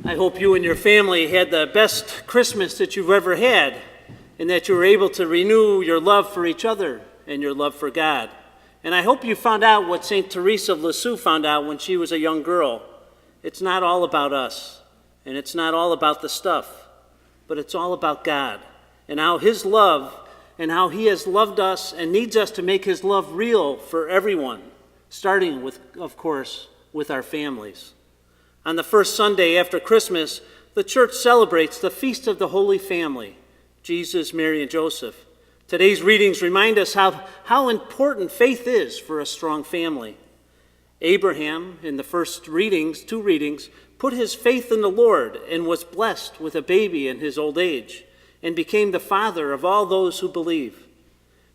I hope you and your family had the best Christmas that you've ever had, and that you were able to renew your love for each other and your love for God. And I hope you found out what St. Teresa of Lisieux found out when she was a young girl. It's not all about us, and it's not all about the stuff, but it's all about God and how His love and how He has loved us and needs us to make His love real for everyone, starting with, of course, with our families. On the first Sunday after Christmas, the church celebrates the Feast of the Holy Family, Jesus, Mary, and Joseph. Today's readings remind us how important faith is for a strong family. Abraham, in the first two readings, put his faith in the Lord and was blessed with a baby in his old age and became the father of all those who believe.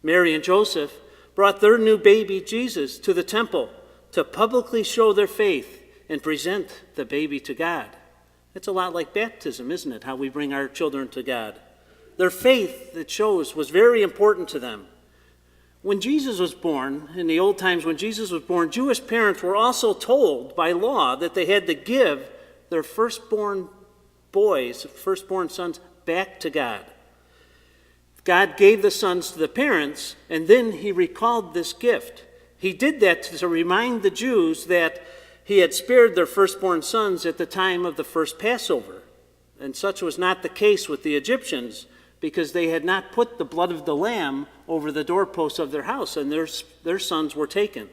Mary and Joseph brought their new baby, Jesus, to the temple to publicly show their faith and present the baby to God. It's a lot like baptism, isn't it? How we bring our children to God. Their faith, it shows, was very important to them. When Jesus was born, in the old times when Jesus was born, Jewish parents were also told by law that they had to give their firstborn sons, back to God. God gave the sons to the parents, and then He recalled this gift. He did that to remind the Jews that He had spared their firstborn sons at the time of the first Passover. And such was not the case with the Egyptians, because they had not put the blood of the lamb over the doorposts of their house, and their sons were taken.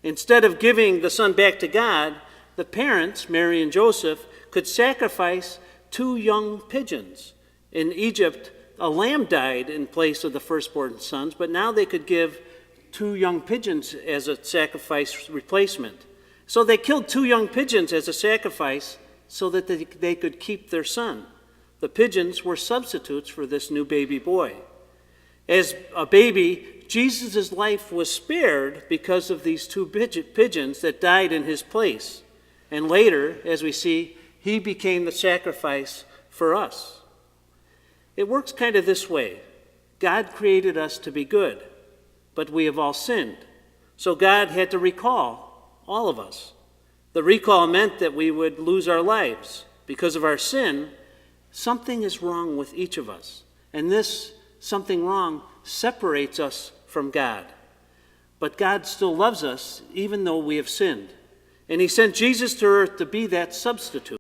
Instead of giving the son back to God, the parents, Mary and Joseph, could sacrifice 2 young pigeons. In Egypt, a lamb died in place of the firstborn sons, but now they could give 2 young pigeons as a sacrifice replacement. So they killed 2 young pigeons as a sacrifice so that they could keep their son. The pigeons were substitutes for this new baby boy. As a baby, Jesus' life was spared because of these 2 pigeons that died in His place. And later, as we see, He became the sacrifice for us. It works kind of this way. God created us to be good, but we have all sinned. So God had to recall all of us. The recall meant that we would lose our lives. Because of our sin, something is wrong with each of us. And this something wrong separates us from God. But God still loves us even though we have sinned. And He sent Jesus to earth to be that substitute.